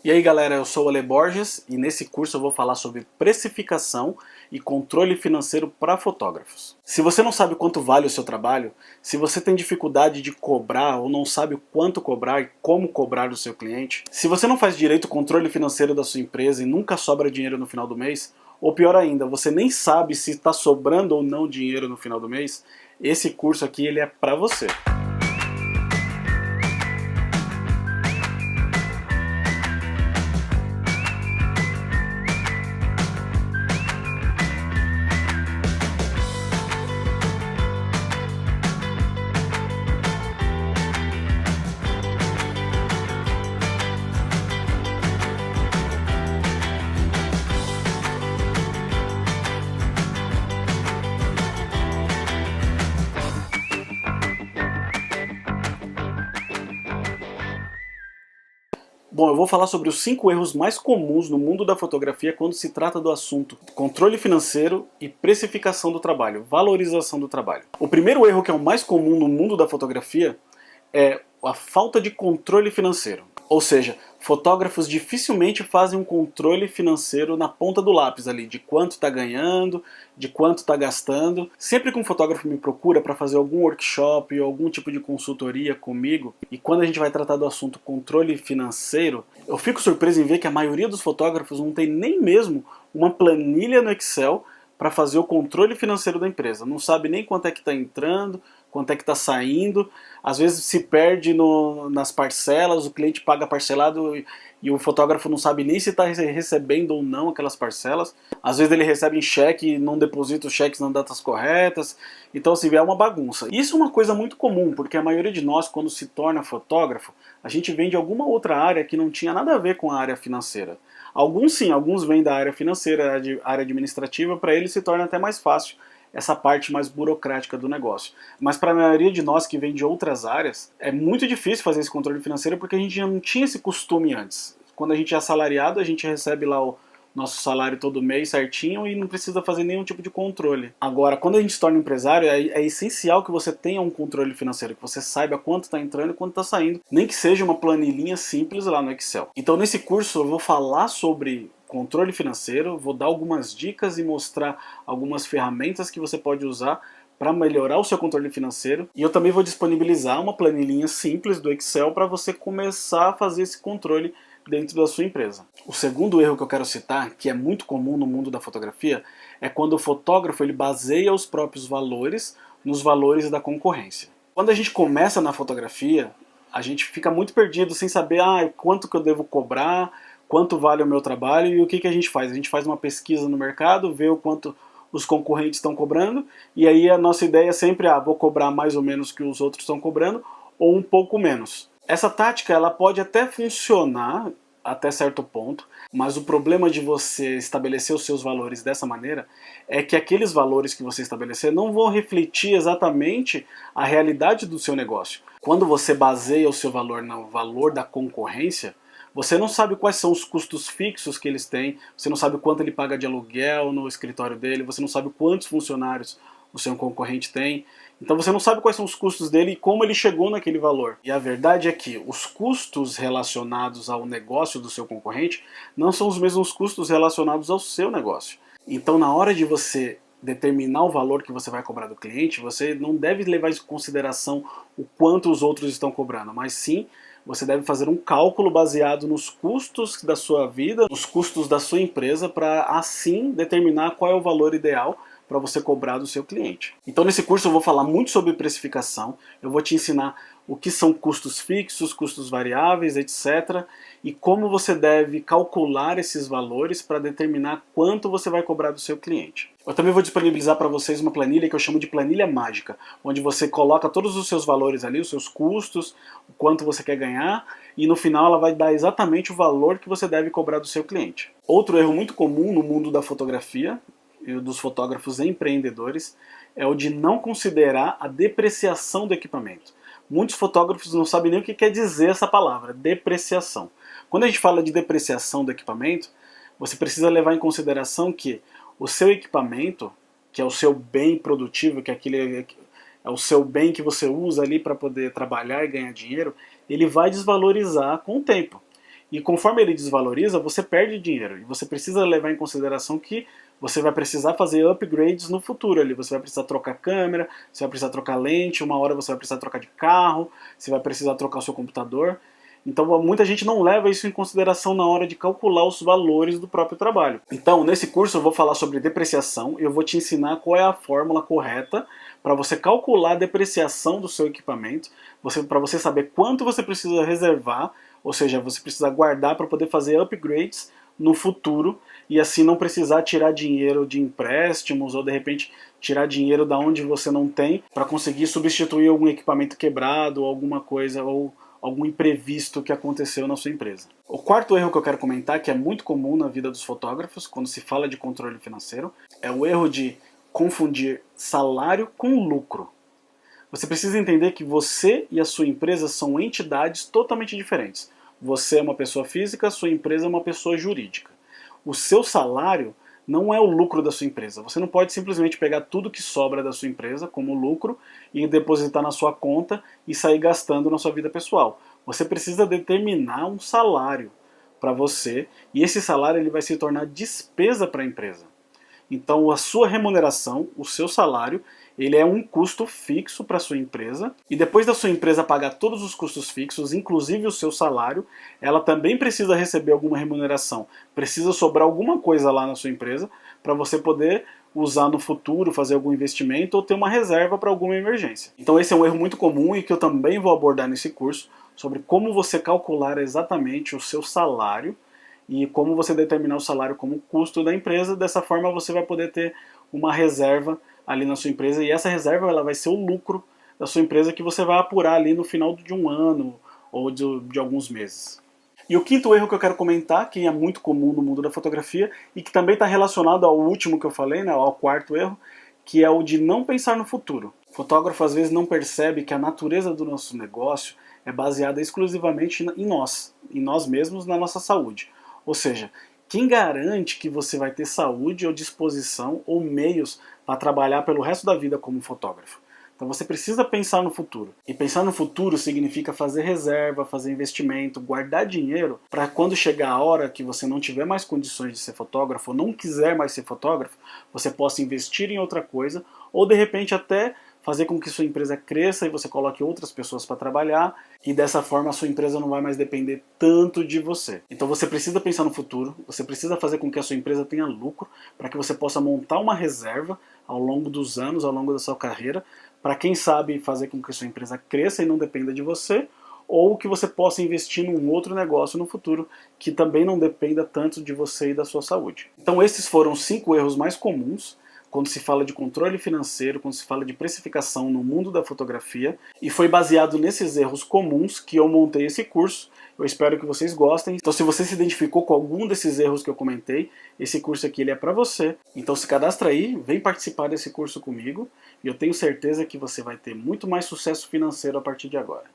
E aí galera, eu sou o Ale Borges e nesse curso eu vou falar sobre precificação e controle financeiro para fotógrafos. Se você não sabe quanto vale o seu trabalho, se você tem dificuldade de cobrar ou não sabe quanto cobrar e como cobrar do seu cliente, se você não faz direito o controle financeiro da sua empresa e nunca sobra dinheiro no final do mês, ou pior ainda, você nem sabe se está sobrando ou não dinheiro no final do mês, esse curso aqui ele é para você. Bom, eu vou falar sobre os 5 erros mais comuns no mundo da fotografia quando se trata do assunto controle financeiro e precificação do trabalho, valorização do trabalho. O primeiro erro, que é o mais comum no mundo da fotografia, é a falta de controle financeiro. Ou seja, fotógrafos dificilmente fazem um controle financeiro na ponta do lápis ali, de quanto está ganhando, de quanto está gastando. Sempre que um fotógrafo me procura para fazer algum workshop ou algum tipo de consultoria comigo, e quando a gente vai tratar do assunto controle financeiro, eu fico surpreso em ver que a maioria dos fotógrafos não tem nem mesmo uma planilha no Excel para fazer o controle financeiro da empresa. Não sabe nem quanto é que está entrando, quanto é que está saindo, às vezes se perde nas parcelas, o cliente paga parcelado e o fotógrafo não sabe nem se está recebendo ou não aquelas parcelas. Às vezes ele recebe em cheque e não deposita os cheques nas datas corretas, então assim, é uma bagunça. Isso é uma coisa muito comum, porque a maioria de nós, quando se torna fotógrafo, a gente vem de alguma outra área que não tinha nada a ver com a área financeira. Alguns sim, alguns vêm da área financeira, área administrativa, para eles se torna até mais fácil essa parte mais burocrática do negócio. Mas para a maioria de nós que vem de outras áreas, é muito difícil fazer esse controle financeiro porque a gente já não tinha esse costume antes. Quando a gente é assalariado, a gente recebe lá o nosso salário todo mês certinho e não precisa fazer nenhum tipo de controle. Agora, quando a gente se torna empresário, é essencial que você tenha um controle financeiro, que você saiba quanto está entrando e quanto está saindo, nem que seja uma planilhinha simples lá no Excel. Então nesse curso eu vou falar sobre controle financeiro, vou dar algumas dicas e mostrar algumas ferramentas que você pode usar para melhorar o seu controle financeiro, e eu também vou disponibilizar uma planilhinha simples do Excel para você começar a fazer esse controle dentro da sua empresa. O segundo erro que eu quero citar, que é muito comum no mundo da fotografia, é quando o fotógrafo ele baseia os próprios valores nos valores da concorrência. Quando a gente começa na fotografia, a gente fica muito perdido sem saber quanto que eu devo cobrar, quanto vale o meu trabalho, e o que a gente faz? A gente faz uma pesquisa no mercado, vê o quanto os concorrentes estão cobrando, e aí a nossa ideia é sempre, vou cobrar mais ou menos que os outros estão cobrando, ou um pouco menos. Essa tática ela pode até funcionar até certo ponto, mas o problema de você estabelecer os seus valores dessa maneira é que aqueles valores que você estabelecer não vão refletir exatamente a realidade do seu negócio. Quando você baseia o seu valor no valor da concorrência, você não sabe quais são os custos fixos que eles têm, você não sabe quanto ele paga de aluguel no escritório dele, você não sabe quantos funcionários o seu concorrente tem, então você não sabe quais são os custos dele e como ele chegou naquele valor. E a verdade é que os custos relacionados ao negócio do seu concorrente não são os mesmos custos relacionados ao seu negócio. Então na hora de você determinar o valor que você vai cobrar do cliente, você não deve levar em consideração o quanto os outros estão cobrando, mas sim você deve fazer um cálculo baseado nos custos da sua vida, nos custos da sua empresa, para assim determinar qual é o valor ideal para você cobrar do seu cliente. Então nesse curso eu vou falar muito sobre precificação, eu vou te ensinar o que são custos fixos, custos variáveis, etc. e como você deve calcular esses valores para determinar quanto você vai cobrar do seu cliente. Eu também vou disponibilizar para vocês uma planilha que eu chamo de planilha mágica, onde você coloca todos os seus valores ali, os seus custos, o quanto você quer ganhar, e no final ela vai dar exatamente o valor que você deve cobrar do seu cliente. Outro erro muito comum no mundo da fotografia, e dos fotógrafos empreendedores, é o de não considerar a depreciação do equipamento. Muitos fotógrafos não sabem nem o que quer dizer essa palavra, depreciação. Quando a gente fala de depreciação do equipamento, você precisa levar em consideração que o seu equipamento, que é o seu bem produtivo, que é o seu bem que você usa ali para poder trabalhar e ganhar dinheiro, ele vai desvalorizar com o tempo. E conforme ele desvaloriza, você perde dinheiro. E você precisa levar em consideração que você vai precisar fazer upgrades no futuro ali. Você vai precisar trocar câmera, você vai precisar trocar lente, uma hora você vai precisar trocar de carro, você vai precisar trocar o seu computador. Então muita gente não leva isso em consideração na hora de calcular os valores do próprio trabalho. Então nesse curso eu vou falar sobre depreciação e eu vou te ensinar qual é a fórmula correta para você calcular a depreciação do seu equipamento, para você saber quanto você precisa reservar, ou seja, você precisa guardar para poder fazer upgrades no futuro e assim não precisar tirar dinheiro de empréstimos ou de repente tirar dinheiro da onde você não tem para conseguir substituir algum equipamento quebrado ou alguma coisa ou algum imprevisto que aconteceu na sua empresa. O quarto erro que eu quero comentar, que é muito comum na vida dos fotógrafos quando se fala de controle financeiro, é o erro de confundir salário com lucro. Você precisa entender que você e a sua empresa são entidades totalmente diferentes. Você é uma pessoa física, a sua empresa é uma pessoa jurídica. O seu salário não é o lucro da sua empresa. Você não pode simplesmente pegar tudo que sobra da sua empresa como lucro e depositar na sua conta e sair gastando na sua vida pessoal. Você precisa determinar um salário para você e esse salário ele vai se tornar despesa para a empresa. Então a sua remuneração, o seu salário, ele é um custo fixo para a sua empresa e depois da sua empresa pagar todos os custos fixos, inclusive o seu salário, ela também precisa receber alguma remuneração. Precisa sobrar alguma coisa lá na sua empresa para você poder usar no futuro, fazer algum investimento ou ter uma reserva para alguma emergência. Então esse é um erro muito comum e que eu também vou abordar nesse curso sobre como você calcular exatamente o seu salário e como você determinar o salário como custo da empresa. Dessa forma você vai poder ter uma reserva ali na sua empresa e essa reserva ela vai ser o lucro da sua empresa que você vai apurar ali no final de um ano ou de alguns meses. E o quinto erro que eu quero comentar, que é muito comum no mundo da fotografia e que também está relacionado ao último que eu falei, né, ao quarto erro, que é o de não pensar no futuro. O fotógrafo às vezes não percebe que a natureza do nosso negócio é baseada exclusivamente em nós mesmos, na nossa saúde. Ou seja, quem garante que você vai ter saúde ou disposição ou meios para trabalhar pelo resto da vida como fotógrafo? Então você precisa pensar no futuro. E pensar no futuro significa fazer reserva, fazer investimento, guardar dinheiro para quando chegar a hora que você não tiver mais condições de ser fotógrafo, ou não quiser mais ser fotógrafo, você possa investir em outra coisa ou de repente até fazer com que sua empresa cresça e você coloque outras pessoas para trabalhar e dessa forma a sua empresa não vai mais depender tanto de você. Então você precisa pensar no futuro, você precisa fazer com que a sua empresa tenha lucro para que você possa montar uma reserva ao longo dos anos, ao longo da sua carreira, para quem sabe fazer com que a sua empresa cresça e não dependa de você, ou que você possa investir num outro negócio no futuro que também não dependa tanto de você e da sua saúde. Então esses foram os 5 erros mais comuns quando se fala de controle financeiro, quando se fala de precificação no mundo da fotografia, e foi baseado nesses erros comuns que eu montei esse curso. Eu espero que vocês gostem. Então se você se identificou com algum desses erros que eu comentei, esse curso aqui ele é para você. Então se cadastra aí, vem participar desse curso comigo, e eu tenho certeza que você vai ter muito mais sucesso financeiro a partir de agora.